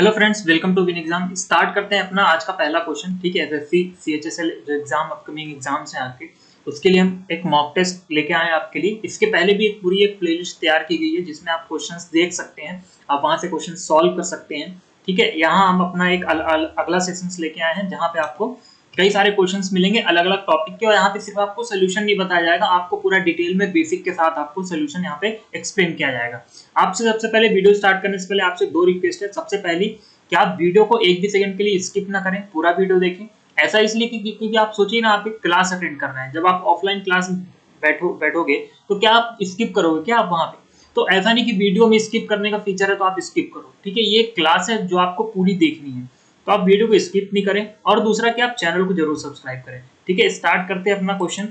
Hello friends, welcome to Win Exam. Start करते हैं अपना आज का पहला क्वेश्चन। ठीक है, एसएससी सीएचएसएल जो एग्जाम अपकमिंग एग्जाम्स हैं आपके, उसके लिए हम एक मॉक टेस्ट लेके आए हैं आपके लिए। इसके पहले भी एक पूरी प्लेलिस्ट तैयार की गई है जिसमें आप क्वेश्चंस देख सकते हैं, आप वहां से क्वेश्चन सॉल्व कर सकते हैं। ठीक है, यहाँ हम अपना एक अगला सेशंस लेके आए हैं जहाँ पे आपको कई सारे क्वेश्चंस मिलेंगे अलग अलग टॉपिक के, और यहाँ पे सिर्फ आपको सोल्यूशन नहीं बताया जाएगा, आपको पूरा डिटेल में बेसिक के साथ आपको सोल्यूशन यहाँ पे एक्सप्लेन किया जाएगा। आपसे सबसे पहले वीडियो स्टार्ट करने से पहले आपसे दो रिक्वेस्ट है। सबसे पहली कि आप वीडियो को एक भी सेकंड के लिए स्किप ना करें, पूरा वीडियो देखें। ऐसा इसलिए क्योंकि आप सोचिए ना, आप एक क्लास अटेंड कर रहे हैं, जब आप ऑफलाइन क्लास बैठोगे तो क्या आप स्किप करोगे क्या आप वहां पे? तो ऐसा नहीं कि वीडियो में स्किप करने का फीचर है तो आप स्किप करो। ठीक है, ये क्लास है जो आपको पूरी देखनी है, तो आप वीडियो को स्किप नहीं करें। और दूसरा कि आप चैनल को जरूर सब्सक्राइब करें। ठीक है, स्टार्ट करते हैं अपना क्वेश्चन।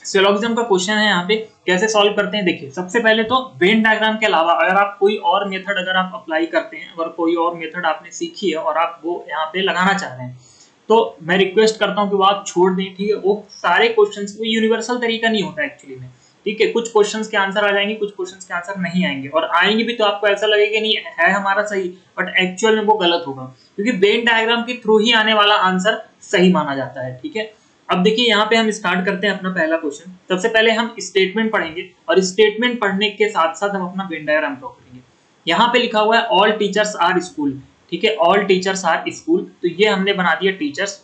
सिलोगिज्म का क्वेश्चन है यहाँ पे, कैसे सॉल्व करते हैं देखिए। सबसे पहले तो वेन डायग्राम के अलावा अगर आप कोई और मेथड अगर आप अप्लाई करते हैं, अगर कोई और मेथड आपने सीखी है और आप वो यहाँ पे लगाना चाह रहे हैं, तो मैं रिक्वेस्ट करता हूँ कि वो आप छोड़ दें। ठीक है, वो सारे क्वेश्चंस वो यूनिवर्सल तरीका नहीं होता एक्चुअली में। ठीक है, कुछ क्वेश्चंस के आंसर आ जाएंगे, कुछ क्वेश्चंस के आंसर नहीं आएंगे, और आएंगे भी तो आपको ऐसा लगेगा नहीं है हमारा सही, बट एक्चुअल में वो गलत होगा, क्योंकि वेन डायग्राम के थ्रू ही आने वाला आंसर सही माना जाता है। ठीक है, अब देखिए यहाँ पे हम स्टार्ट करते हैं अपना पहला क्वेश्चन। सबसे पहले हम स्टेटमेंट पढ़ेंगे, और स्टेटमेंट पढ़ने के साथ साथ हम अपना वेन डायग्राम ड्रॉ करेंगे। यहाँ पे लिखा हुआ है ऑल टीचर्स आर स्कूल। ठीक है, ऑल टीचर्स आर स्कूल, तो ये हमने बना दिया टीचर्स।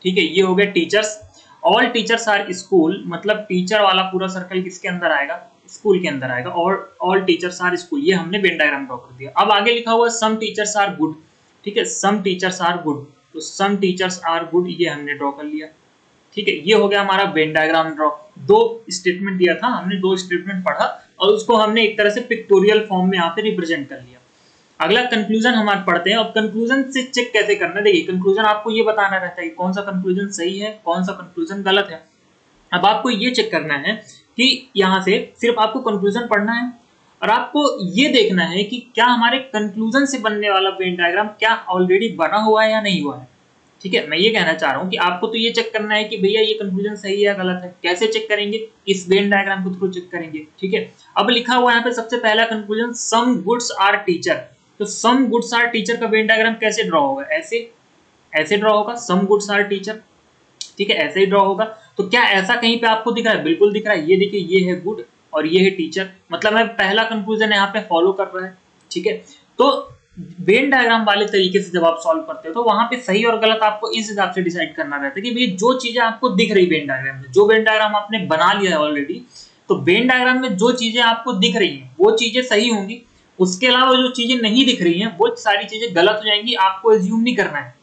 ठीक है, ये हो गया teachers. All teachers are school, मतलब टीचर वाला पूरा सर्कल किसके अंदर आएगा? स्कूल के अंदर आएगा। और ऑल टीचर्स आर स्कूल, ये हमने वेन डायग्राम ड्रॉ कर दिया। अब आगे लिखा हुआ है सम टीचर्स आर गुड। ठीक है, सम टीचर्स आर गुड, तो सम टीचर्स आर गुड ये हमने ड्रॉ कर लिया। ठीक है, ये हो गया हमारा वेन डायग्राम ड्रॉ। दो स्टेटमेंट दिया था हमने, दो स्टेटमेंट पढ़ा और उसको हमने एक तरह से पिक्टोरियल फॉर्म में यहाँ पे रिप्रेजेंट कर लिया। अगला कंक्लूजन हमारे पढ़ते हैं। और कंक्लूजन से चेक कैसे करना है, देखिए कंक्लूजन आपको ये बताना रहता है कि कौन सा कंक्लूजन सही है, कौन सा कंक्लूजन गलत है। अब आपको ये चेक करना है कि यहाँ से सिर्फ आपको कंक्लूजन पढ़ना है, और आपको ये देखना है कि क्या हमारे कंक्लूजन से बनने वाला वेन डायग्राम क्या ऑलरेडी बना हुआ है या नहीं हुआ है। ठीक है, मैं ये कहना चाह रहा हूँ कि आपको तो ये चेक करना है कि भैया ये कंक्लूजन सही है या गलत है। कैसे चेक करेंगे? इस वेन डायग्राम के थ्रू चेक करेंगे। ठीक है, अब लिखा हुआ है यहाँ पे सबसे पहला conclusion some goods are teacher. तो सम गुड्स आर टीचर का वेन डायग्राम कैसे ड्रॉ होगा? ऐसे ऐसे ड्रॉ होगा, सम गुड्स आर टीचर। ठीक है, ऐसे ही ड्रॉ होगा। तो क्या ऐसा कहीं पे आपको दिख रहा है? बिल्कुल दिख रहा है। ये देखिए, ये है गुड और ये है टीचर, मतलब मैं पहला कंक्लूजन यहाँ पे फॉलो कर रहा है। ठीक है, तो वेन डायग्राम वाले तरीके से जब आप सॉल्व करते हो तो वहां पे सही और गलत आपको इस हिसाब से डिसाइड करना रहता है कि भाई जो चीजें आपको दिख रही वेन डायग्राम में, जो वेन डायग्राम आपने बना लिया है ऑलरेडी, तो वेन डायग्राम में जो चीजें आपको दिख रही हैं वो चीजें सही होंगी। उसके अलावा जो चीजें नहीं दिख रही हैं वो सारी चीजें गलत हो जाएंगी। आपको एज्यूम नहीं करना है।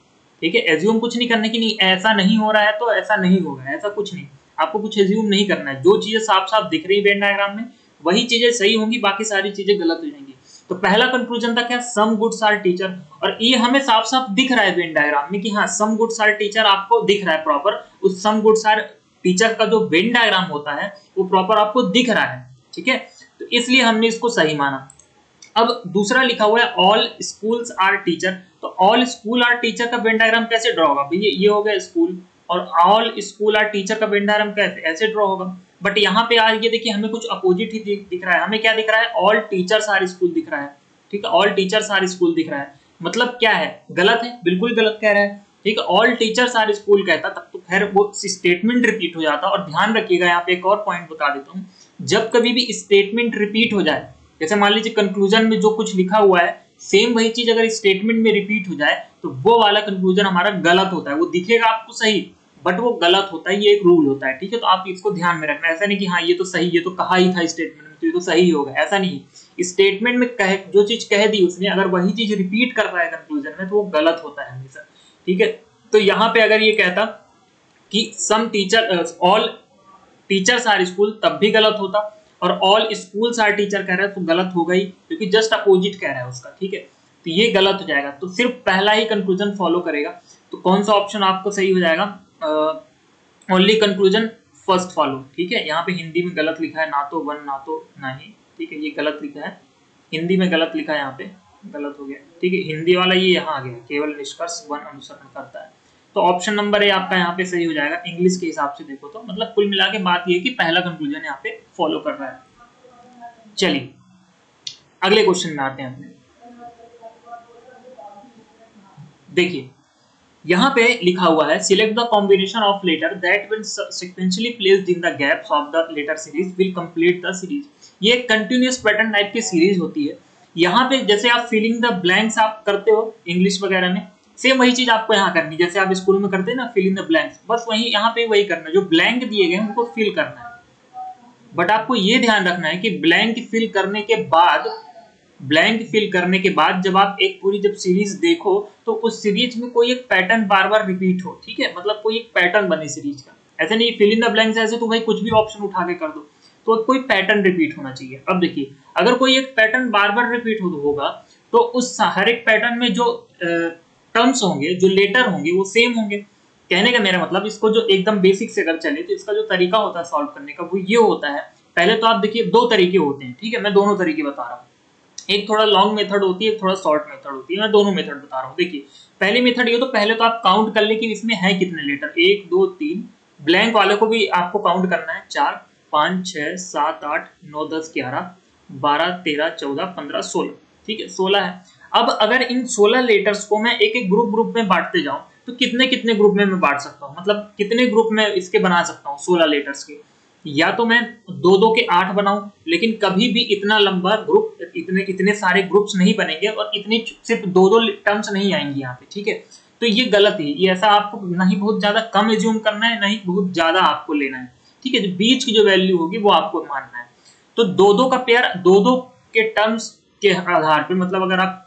ठीक है, एज्यूम कुछ नहीं करने की, नहीं ऐसा नहीं हो रहा है तो ऐसा नहीं होगा, ऐसा कुछ नहीं। आपको कुछ एज्यूम नहीं करना है। जो चीजें साफ साफ दिख रही है वेन डायग्राम में वही चीजें सही होंगी, बाकी सारी चीजें गलत हो जाएंगी। तो पहला कंक्लूजन था क्या? सम गुड्स आर टीचर, और ये हमें साफ साफ दिख रहा है वेन डायग्राम में कि हाँ सम गुड्स आर टीचर आपको दिख रहा है प्रॉपर। उस सम गुड्स आर टीचर का जो वेन डायग्राम होता है वो प्रॉपर आपको दिख रहा है। ठीक है, तो इसलिए हमने इसको सही माना। अब दूसरा लिखा हुआ है ऑल स्कूल्स आर टीचर। तो ऑल स्कूल आर टीचर का वेन डायग्राम कैसे ड्रॉ होगा? भैया ये हो गया स्कूल, और ऑल स्कूल आर टीचर का वेन डायग्राम कैसे ऐसे ड्रॉ होगा। बट यहाँ पे आज ये देखिए हमें कुछ अपोजिट ही दिख रहा है। हमें क्या दिख रहा है? ऑल टीचर्स आर स्कूल दिख रहा है। ठीक है, ऑल टीचर्स आर स्कूल दिख रहा है, मतलब क्या है? गलत है, बिल्कुल गलत कह रहा है। ठीक है, ऑल टीचर्स आर स्कूल कहता तब तो खैर वो स्टेटमेंट रिपीट हो जाता। और ध्यान रखिएगा, यहाँ पे एक और पॉइंट बता देता हूँ, जब कभी भी स्टेटमेंट रिपीट हो जाए, जैसे मान लीजिए कंक्लूजन में जो कुछ लिखा हुआ है सेम वही चीज अगर स्टेटमेंट में रिपीट हो जाए तो वो वाला कंक्लूजन हमारा गलत होता है। वो दिखेगा आपको सही बट वो गलत होता है, ये एक रूल होता है। ठीक है, तो आप इसको ध्यान में रखना। ऐसा नहीं कि हाँ ये तो सही, ये तो कहा ही था स्टेटमेंट में तो ये तो सही होगा, ऐसा नहीं। स्टेटमेंट में जो चीज कह दी उसने, अगर वही चीज रिपीट कर रहा है कंक्लूजन में तो वो गलत होता है हमेशा। ठीक है, तो यहाँ पे अगर ये कहता कि some teacher all teachers are school तब भी गलत होता, और ऑल स्कूल्स आर टीचर कह रहा है तो गलत होगा ही, क्योंकि जस्ट अपोजिट कह रहा है उसका। ठीक है, तो ये गलत हो जाएगा, तो सिर्फ पहला ही कंक्लूजन फॉलो करेगा। तो कौन सा ऑप्शन आपको सही हो जाएगा? Only conclusion first follow. ठीक है, यहाँ पे हिंदी में गलत लिखा है, ना तो वन ना तो नहीं। ठीक है, ये गलत लिखा है, हिंदी में गलत लिखा है, यहाँ पे गलत हो गया। ठीक है, हिंदी वाला ये यहाँ आ गया, केवल निष्कर्ष वन अनुसरण करता है। तो ऑप्शन नंबर ए आपका यहाँ पे सही हो जाएगा। इंग्लिश के हिसाब से देखो तो मतलब कुल मिला के बात ये है कि पहला कंक्लूजन यहाँ पे फॉलो कर रहा है। चलिए अगले क्वेश्चन में आते हैं अपने। देखिए यहाँ पे लिखा हुआ है select the combination of letter that when sequentially placed in the gaps of the letter series will complete the series. ये एक कंटिन्यूअस पैटर्न टाइप की सीरीज होती है। यहाँ पे जैसे आप फिलिंग द ब्लैंक्स आप करते हो इंग्लिश वगैरह में, सेम वही चीज आपको यहाँ करनी, जैसे आप स्कूल में करते हैं ना फिलिंग द ब्लैंक्स, बस वही यहाँ पे वही करना है, जो ब्लैंक दिए गए उनको फिल करना है। बट आपको ये ध्यान रखना है कि ब्लैंक फिल करने के बाद जब आप एक पूरी जब सीरीज देखो तो उस सीरीज में कोई एक पैटर्न बार बार रिपीट हो, ठीक है, मतलब कोई एक पैटर्न बने सीरीज का। ऐसे नहीं फिल इन द ब्लैंक्स ऐसे तो भाई कुछ भी ऑप्शन उठा के कर दो, तो कोई पैटर्न रिपीट होना चाहिए। अब देखिए अगर कोई एक पैटर्न बार बार रिपीट होगा तो उस हर एक पैटर्न में जो टर्म्स होंगे, जो लेटर होंगे वो सेम होंगे। कहने का मेरा मतलब इसको जो एकदम बेसिक से अगर चले तो इसका जो तरीका होता है सॉल्व करने का वो ये होता है, पहले तो आप देखिए दो तरीके होते हैं, ठीक है, मैं दोनों तरीके बता रहा हूँ, एक थोड़ा लॉन्ग मेथड होती है, एक थोड़ा शॉर्ट मेथड होती है, मैं दोनों मेथड बता रहा हूँ। देखिए पहली मेथड ये तो पहले तो आप काउंट कर ले कि इसमें है कितने लेटर, 1 2 3, ब्लैंक वाले को भी आपको काउंट करना है, 4 5 6 7 8 9 10 11 12 13 14 15 16, ठीक है 16 है। अब अगर इन 16 लेटर्स को मैं एक एक ग्रुप में बांटते जाऊं तो कितने कितने ग्रुप में मैं बांट सकता हूँ, मतलब कितने ग्रुप में इसके बना सकता हूँ 16 लेटर्स के। या तो मैं 2-2 के 8 बनाऊं, लेकिन कभी भी इतना लंबा ग्रुप, इतने सारे ग्रुप्स नहीं बनेंगे और इतनी सिर्फ 2-2 टर्म्स नहीं आएंगी यहाँ पे, ठीक है। तो ये गलत है, ये ऐसा आपको ना ही बहुत ज्यादा कम एज्यूम करना है, ना ही बहुत ज्यादा आपको लेना है, ठीक है, जो बीच की जो वैल्यू होगी वो आपको मानना है। तो 2-2 का पेयर 2-2 के टर्म्स के आधार पर, मतलब अगर आप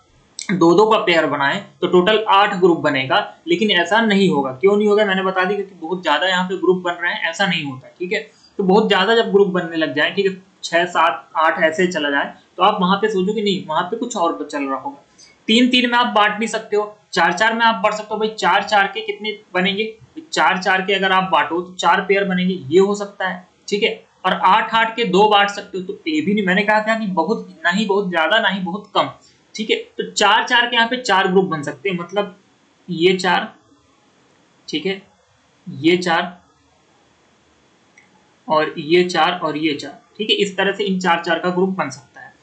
2-2 का पेयर बनाए तो टोटल 8 ग्रुप बनेगा, लेकिन ऐसा नहीं होगा। क्यों नहीं होगा मैंने बता दी, क्योंकि बहुत ज्यादा यहाँ पे ग्रुप बन रहे हैं, ऐसा नहीं होता, ठीक है। तो बहुत ज्यादा जब ग्रुप बनने लग जाए, ठीक है, 6 7 8 ऐसे चला जाए तो आप वहां पे सोचो कि नहीं वहां पे कुछ और चल रहा होगा। 3-3 में आप बांट नहीं सकते हो, 4-4 में आप बांट सकते हो, भाई 4-4 के कितने बनेंगे, 4-4 के अगर आप बांटो तो 4 पेयर बनेंगे, ये हो सकता है, ठीक है। और 8-8 के 2 बांट सकते हो, तो ये भी नहीं, मैंने कहा था कि बहुत ना ही बहुत ज्यादा ना ही बहुत कम, ठीक है। तो 4-4 के यहाँ पे 4 ग्रुप बन सकते हैं, मतलब ये 4, ठीक है, ये 4 और ये 4 और ये 4, ठीक है, इस तरह से इन 4-4 का ग्रुप बन सकता है।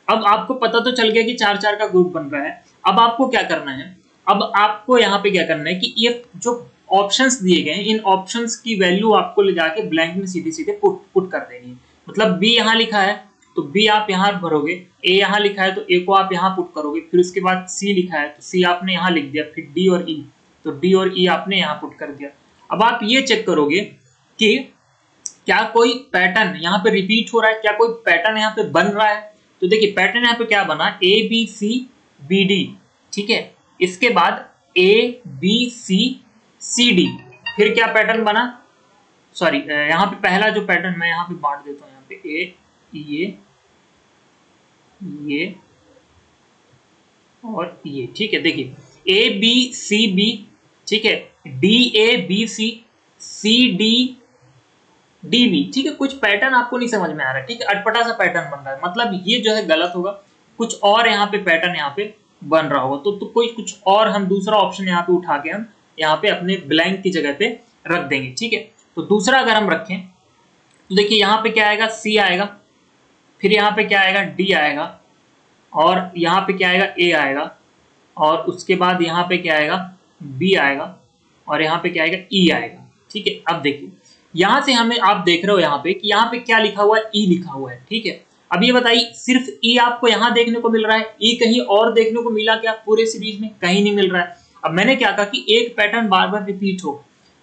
अब आपको पता तो चल गया कि 4-4 का ग्रुप बन रहा है। अब आपको क्या करना है, अब आपको यहाँ पे क्या करना है कि ये जो ऑप्शंस दिए गए हैं इन ऑप्शंस की वैल्यू आपको ले जाके ब्लैंक में सीधे सीधे पुट कर देनी है। मतलब बी यहाँ लिखा है तो बी आप यहाँ भरोगे, ए यहाँ लिखा है तो ए को आप यहाँ पुट करोगे, फिर उसके बाद सी लिखा है तो सी आपने यहाँ लिख दिया, फिर डी और ई तो डी और ई आपने यहाँ पुट कर दिया। अब आप ये चेक करोगे कि क्या कोई पैटर्न यहाँ पे रिपीट हो रहा है, क्या कोई पैटर्न यहाँ पे बन रहा है। तो देखिए पैटर्न यहाँ पे क्या बना, A B C B D, ठीक है, इसके बाद ए बी सी सी डी, फिर क्या पैटर्न बना, सॉरी यहाँ पे पहला जो पैटर्न मैं यहाँ पे बांट देता हूँ, यहाँ पे ए ये और ये, ठीक है। देखिए ए बी सी बी, ठीक है, D A B C C D D B, ठीक है, कुछ पैटर्न आपको नहीं समझ में आ रहा है, ठीक है, अटपटा सा पैटर्न बन रहा है, मतलब ये जो है गलत होगा, कुछ और यहाँ पे पैटर्न यहाँ पे बन रहा होगा। तो कोई कुछ और हम दूसरा ऑप्शन यहाँ पे उठा के हम यहाँ पे अपने ब्लैंक की जगह पे रख देंगे, ठीक है। तो दूसरा अगर हम रखें तो देखिए यहाँ पे क्या आएगा, सी आएगा, फिर यहाँ पे क्या आएगा, डी आएगा, और यहाँ पे क्या आएगा, ए आएगा, और उसके बाद यहाँ पे क्या आएगा, बी आएगा, और यहाँ पे क्या आएगा, ई आएगा, ठीक है। अब देखिए यहां से हमें आप देख रहे हो यहाँ पे कि यहाँ पे क्या लिखा हुआ है, ई लिखा हुआ है, ठीक है। अब ये बताइए सिर्फ ई आपको यहाँ देखने को मिल रहा है, ई कहीं और देखने को मिला क्या पूरे सीरीज में, कहीं नहीं मिल रहा है। अब मैंने क्या कहा कि एक पैटर्न बार बार रिपीट हो,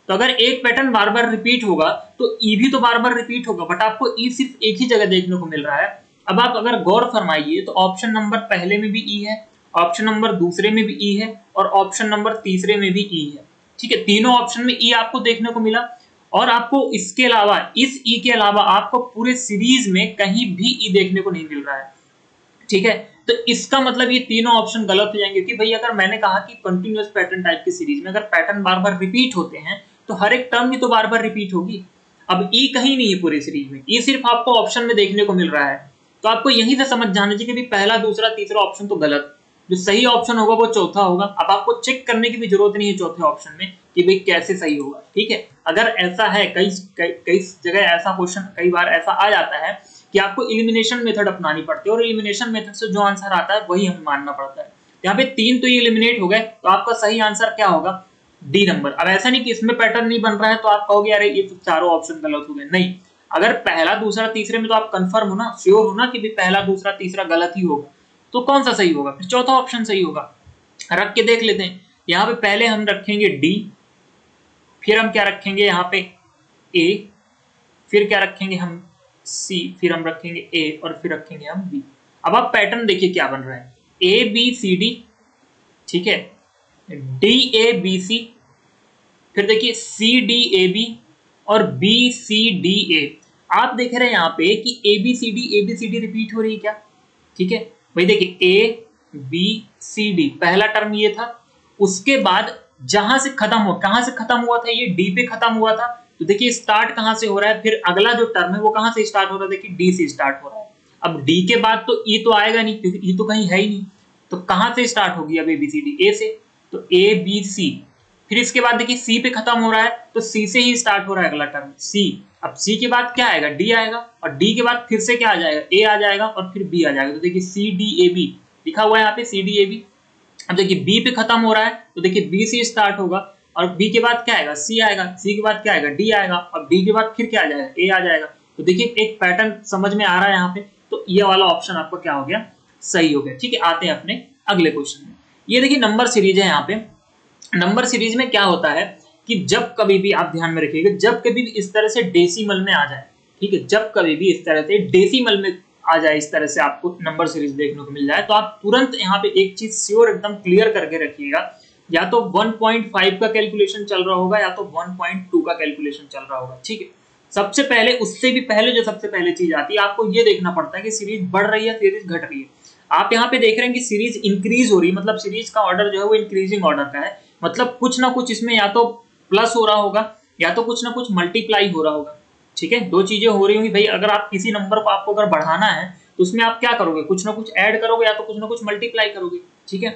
तो अगर एक पैटर्न बार बार रिपीट होगा तो ई भी तो बार बार रिपीट होगा, बट आपको ई सिर्फ एक ही जगह देखने को मिल रहा है। अब आप अगर गौर फरमाइए तो ऑप्शन नंबर पहले में भी ई है, ऑप्शन नंबर दूसरे में भी ई है, और ऑप्शन नंबर तीसरे में भी ई है, ठीक है, तीनों ऑप्शन में ई आपको देखने को मिला। और आपको इसके अलावा, इस ई के अलावा आपको पूरे सीरीज में कहीं भी ई देखने को नहीं मिल रहा है, ठीक है। तो इसका मतलब ये तीनों ऑप्शन गलत हो जाएंगे, कि भाई अगर मैंने कहा कि कंटिन्यूअस पैटर्न टाइप की सीरीज में अगर पैटर्न बार बार रिपीट होते हैं तो हर एक टर्म भी तो बार बार रिपीट होगी। अब ई कहीं नहीं है पूरी सीरीज में, ई सिर्फ आपको ऑप्शन में देखने को मिल रहा है। तो आपको यहीं से समझ जाना चाहिए कि पहला दूसरा तीसरा ऑप्शन तो गलत, जो सही ऑप्शन होगा वो चौथा होगा। अब आपको चेक करने की भी जरूरत नहीं है चौथे ऑप्शन में कि भाई कैसे सही होगा, ठीक है। अगर ऐसा है, कई जगह ऐसा क्वेश्चन कई बार ऐसा आ जाता है कि आपको एलिमिनेशन मेथड अपनानी पड़ती है, और एलिमिनेशन मेथड से जो आंसर आता है वही हमें मानना पड़ता है। यहाँ पे 3 तो ये एलिमिनेट हो गए, तो आपका सही आंसर क्या होगा, डी नंबर। अब ऐसा नहीं कि इसमें पैटर्न नहीं बन रहा है तो आप कहोगे अरे ये तो चारों ऑप्शन गलत हो गए, नहीं, अगर पहला दूसरा तीसरे में तो आप कंफर्म हो ना, श्योर हो ना कि भी पहला दूसरा तीसरा गलत ही होगा, तो कौन सा सही होगा, फिर चौथा ऑप्शन सही होगा। रख के देख लेते हैं। यहाँ पे पहले हम रखेंगे डी, फिर हम क्या रखेंगे यहाँ पे ए, फिर क्या रखेंगे हम सी, फिर हम रखेंगे ए और फिर रखेंगे हम बी। अब आप पैटर्न देखिए क्या बन रहा है, ए बी सी डी, ठीक है, डी ए बी सी, फिर देखिए सी डी ए बी और बी सी डी ए। आप देख रहे हैं यहाँ पे कि A B C D repeat हो रही है क्या, ठीक है भाई, देखिए ए बी सी डी पहला टर्म ये था, उसके बाद जहां से खत्म हुआ, कहां से खत्म हुआ था, ये डी पे खत्म हुआ था, तो देखिए स्टार्ट कहां से हो रहा है, फिर अगला जो टर्म है वो कहां से स्टार्ट हो रहा है, देखिए डी से स्टार्ट हो रहा है। अब डी के बाद तो ई तो आएगा नहीं क्योंकि ई तो कहीं है ही नहीं, तो कहां से स्टार्ट होगी अब ए बी सी डी, ए से, तो ए बी सी, फिर इसके बाद देखिए सी पे खत्म हो रहा है तो सी से ही स्टार्ट हो रहा है अगला टर्म सी। अब सी के बाद क्या आएगा, डी आएगा, और डी के बाद फिर से क्या आ जाएगा, ए आ जाएगा और फिर बी आ जाएगा, तो देखिए सी डी ए बी लिखा हुआ है यहाँ पे, सी डी ए बी। अब देखिए बी पे खत्म हो रहा है तो देखिए बी से स्टार्ट होगा, और बी के बाद क्या आएगा, सी आएगा, सी के बाद क्या आएगा, डी आएगा, और डी के बाद फिर क्या आ जाएगा, ए आ जाएगा। तो देखिए एक पैटर्न समझ में आ रहा है यहाँ पे, तो ये वाला ऑप्शन आपका क्या हो गया, सही हो गया। ठीक है, आते हैं अपने अगले क्वेश्चन में। ये देखिए नंबर सीरीज है, यहाँ पे नंबर सीरीज में क्या होता है कि जब कभी भी आप ध्यान में रखिएगा, जब कभी भी इस तरह से डेसिमल में आ जाए, ठीक है, जब कभी भी इस तरह से डेसिमल में आ जाए, इस तरह से आपको नंबर सीरीज देखने को मिल जाए, तो आप तुरंत यहाँ पे एक चीज श्योर एकदम क्लियर करके रखिएगा, या तो 1.5 का कैलकुलेशन चल रहा होगा या तो 1.2 का कैलकुलेशन चल रहा होगा। ठीक है, सबसे पहले, उससे भी पहले जो सबसे पहले चीज आती है, आपको ये देखना पड़ता है कि सीरीज बढ़ रही है, सीरीज घट रही है। आप यहाँ पे देख रहे हैं कि सीरीज इंक्रीज हो रही है, मतलब सीरीज का ऑर्डर जो है वो इंक्रीजिंग ऑर्डर का है, मतलब कुछ ना कुछ इसमें या तो प्लस हो रहा होगा या तो कुछ ना कुछ मल्टीप्लाई हो रहा होगा। ठीक है, दो चीजें हो रही होंगी भाई। अगर आप किसी नंबर को आपको अगर बढ़ाना है तो उसमें आप क्या करोगे, कुछ ना कुछ ऐड करोगे या तो कुछ ना कुछ मल्टीप्लाई करोगे। ठीक है,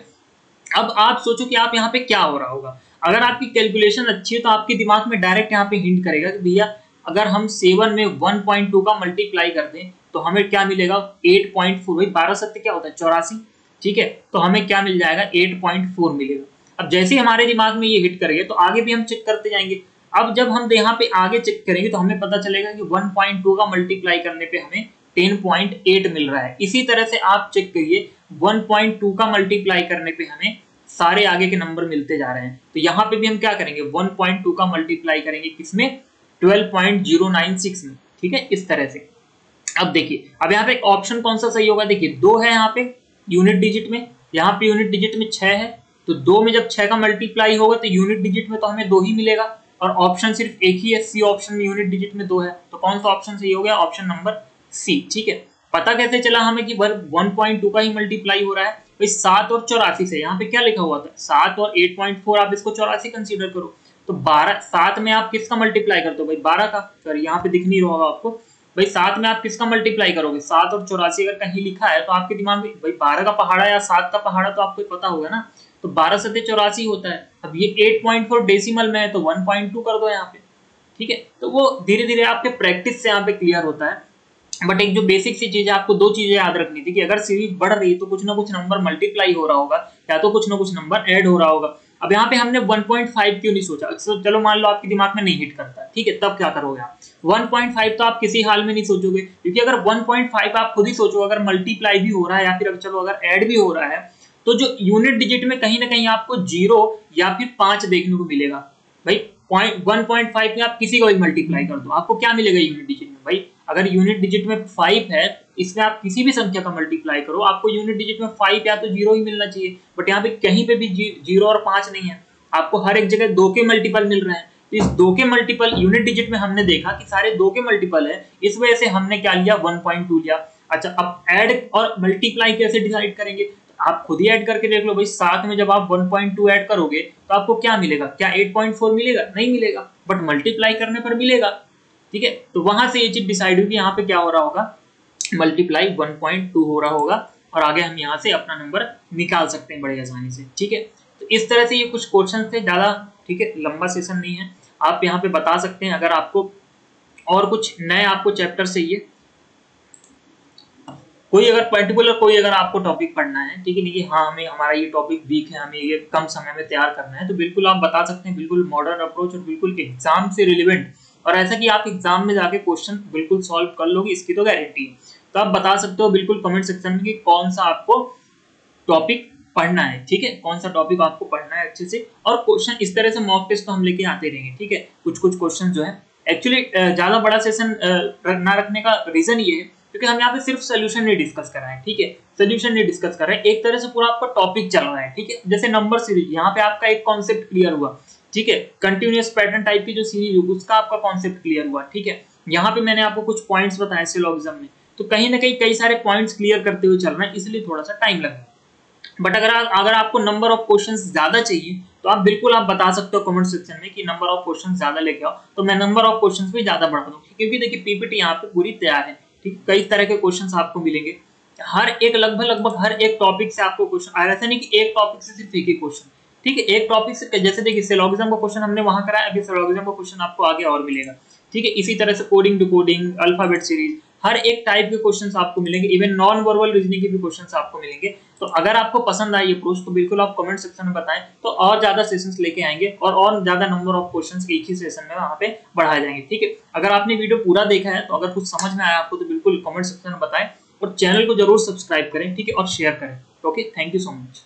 अब आप सोचो कि आप यहाँ पे क्या हो रहा होगा। अगर आपकी कैलकुलेशन अच्छी है तो आपके दिमाग में डायरेक्ट यहाँ पे हिंट करेगा कि भैया अगर हम 7 में 1.2 का मल्टीप्लाई कर दें तो हमें क्या मिलेगा, 8.4। भाई 12 सत्य क्या होता है, 84। ठीक है, तो हमें क्या मिल जाएगा, 8.4 मिलेगा। अब जैसे ही हमारे दिमाग में ये हिट करेंगे तो आगे भी हम चेक करते जाएंगे। अब जब हम यहाँ पे आगे चेक करेंगे तो हमें पता चलेगा कि 1.2 का मल्टीप्लाई करने पे हमें 10.8 मिल रहा है। इसी तरह से आप चेक करिए, 1.2 का मल्टीप्लाई करने पे हमें सारे आगे के नंबर मिलते जा रहे हैं। तो यहाँ पे भी हम क्या करेंगे, 1.2 का मल्टीप्लाई करेंगे किसमें, 12.096 में। ठीक है, इस तरह से। अब देखिए, अब यहाँ पे ऑप्शन कौन सा सही होगा, देखिए 2 है यहाँ पे यूनिट डिजिट में, यहाँ पे यूनिट डिजिट में 6 है, तो 2 में जब 6 का मल्टीप्लाई होगा तो यूनिट डिजिट में तो हमें 2 ही मिलेगा, और ऑप्शन सिर्फ एक ही है, सी ऑप्शन में यूनिट डिजिट में 2 है, तो कौन सा ऑप्शन सही हो गया, ऑप्शन नंबर सी। ठीक है, पता कैसे चला हमें कि 1.2 का ही मल्टीप्लाई हो रहा है, भाई 7 और 84 से, यहाँ पे क्या लिखा हुआ था 7 और 8.4, आप इसको 84 कंसीडर करो, तो 12, 7 में आप किसका मल्टीप्लाई करते हो भाई, 12 का, सॉरी यहाँ पे दिख नहीं रहा होगा आपको भाई, 7 में आप किसका मल्टीप्लाई करोगे, 7 और 84 अगर कहीं लिखा है तो आपके दिमाग में भाई 12 का पहाड़ा या 7 का पहाड़ा तो आपको पता होगा ना, तो 12 सत्ते 84 होता है। अब ये 8.4 डेसिमल में है तो 1.2 कर दो यहाँ पे। ठीक है, तो वो धीरे धीरे आपके प्रैक्टिस से यहाँ पे क्लियर होता है। बट एक जो बेसिक सी चीज है, आपको 2 चीजें याद रखनी थी कि अगर सीरीज बढ़ रही है तो कुछ ना कुछ नंबर मल्टीप्लाई हो रहा होगा या तो कुछ ना कुछ नंबर ऐड हो रहा होगा। अब यहाँ पे हमने 1.5 क्यों नहीं सोचा, चलो मान लो आपके दिमाग में नहीं हिट करता, ठीक है, तब क्या करोगे आप, 1.5 तो आप किसी हाल में नहीं सोचोगे, क्योंकि अगर 1.5 आप खुद ही सोचो, अगर मल्टीप्लाई भी हो रहा है या फिर चलो अगर ऐड भी हो रहा है, तो जो यूनिट डिजिट में कहीं ना कहीं आपको 0 या फिर 5 देखने को मिलेगा। भाई 1.5 में आप किसी को भी मल्टीप्लाई कर दो, आपको क्या मिलेगा यूनिट डिजिट में, भाई अगर यूनिट डिजिट में 5 है, इसमें आप किसी भी संख्या का मल्टीप्लाई करो, आपको यूनिट डिजिट में 5 या तो 0 ही मिलना चाहिए, बट यहाँ पे कहीं पे भी 0 और 5 नहीं है, आपको हर एक जगह 2 के मल्टीपल मिल रहे हैं। तो इस 2 के मल्टीपल यूनिट डिजिट में हमने देखा कि सारे 2 के मल्टीपल है, इस वजह से हमने क्या लिया, 1.2 लिया। अच्छा, अब ऐड और मल्टीप्लाई कैसे डिसाइड करेंगे, आप खुद ही ऐड करके देख लो भाई, साथ में जब आप 1.2 ऐड करोगे तो आपको क्या मिलेगा, क्या 8.4 मिलेगा, नहीं मिलेगा, बट मल्टीप्लाई करने पर मिलेगा। ठीक है, तो वहां से ये चीज डिसाइड हुई, यहाँ पे क्या हो रहा होगा, मल्टीप्लाई 1.2 हो रहा होगा, और आगे हम यहाँ से अपना नंबर निकाल सकते हैं बड़ी आसानी से। ठीक है, तो इस तरह से ये कुछ क्वेश्चन थे, ज्यादा ठीक है लंबा सेशन नहीं है, आप यहाँ पे बता सकते हैं अगर आपको और कुछ नए आपको चैप्टर चाहिए कोई अगर पर्टिकुलर कोई अगर आपको टॉपिक पढ़ना है, ठीक है नहीं कि हाँ हमें हमारा ये टॉपिक वीक है, हमें ये कम समय में तैयार करना है, तो बिल्कुल आप बता सकते हैं, बिल्कुल मॉडर्न अप्रोच और बिल्कुल एग्जाम से रिलेवेंट, और ऐसा कि आप एग्जाम में जाके क्वेश्चन बिल्कुल सॉल्व कर लोगे, इसकी तो गारंटी है। तो आप बता सकते हो बिल्कुल कमेंट सेक्शन में कि कौन सा आपको टॉपिक पढ़ना है, ठीक है, कौन सा टॉपिक आपको पढ़ना है अच्छे से। और क्वेश्चन इस तरह से मॉक टेस्ट तो हम लेके आते रहेंगे, ठीक है। कुछ कुछ क्वेश्चन जो है एक्चुअली ज्यादा बड़ा सेशन ना रखने का रीजन ये है क्योंकि हम यहाँ पे सिर्फ सोल्यूशन नहीं डिस्कस कर रहे हैं, ठीक है, सोल्यूशन नहीं डिस्कस कर रहे हैं, एक तरह से पूरा आपका टॉपिक चल रहा है, ठीक है। जैसे नंबर सीरीज, यहाँ पे आपका एक कॉन्सेप्ट क्लियर हुआ, ठीक है, कंटिन्यूअस पैटर्न टाइप की जो सीरीज होगी उसका आपका कॉन्सेप्ट क्लियर हुआ, ठीक है। यहाँ पे मैंने आपको कुछ पॉइंट्स बताए सिलोगिज्म में, तो कहीं ना कहीं कई सारे पॉइंट्स क्लियर करते हुए चल रहे हैं, इसलिए थोड़ा सा टाइम लगा। बट अगर आपको नंबर ऑफ क्वेश्चंस ज्यादा चाहिए तो आप बिल्कुल आप बता सकते हो कमेंट सेक्शन में कि नंबर ऑफ क्वेश्चंस ज्यादा लेके आओ, तो मैं नंबर ऑफ क्वेश्चंस भी ज्यादा बढ़ा दूं, क्योंकि देखिए पीपीटी यहाँ पे पूरी तैयार है, ठीक, कई तरह के क्वेश्चंस आपको मिलेंगे, हर एक लगभग हर एक टॉपिक से आपको क्वेश्चन, ऐसा नहीं कि एक टॉपिक से सिर्फ एक ही क्वेश्चन, ठीक है, एक टॉपिक से जैसे देखिए सिलोगिज्म का क्वेश्चन हमने वहां कराया, अभी सिलोगिज्म का क्वेश्चन आपको आगे और मिलेगा, ठीक है। इसी तरह से कोडिंग डिकोडिंग अल्फाबेट सीरीज, हर एक टाइप के क्वेश्चंस आपको मिलेंगे, इवन नॉन वर्बल रीजनिंग के भी क्वेश्चंस आपको मिलेंगे। तो अगर आपको पसंद आई अप्रोच तो बिल्कुल आप कमेंट सेक्शन में बताएं, तो और ज्यादा सेशंस लेके आएंगे और ज्यादा नंबर ऑफ क्वेश्चंस एक ही सेशन में वहां पे बढ़ाए जाएंगे, ठीक है। अगर आपने वीडियो पूरा देखा है तो अगर कुछ समझ में आया आपको तो बिल्कुल कमेंट सेक्शन में बताएं, और चैनल को जरूर सब्सक्राइब करें, ठीक है, और शेयर करें। Okay, thank you so much.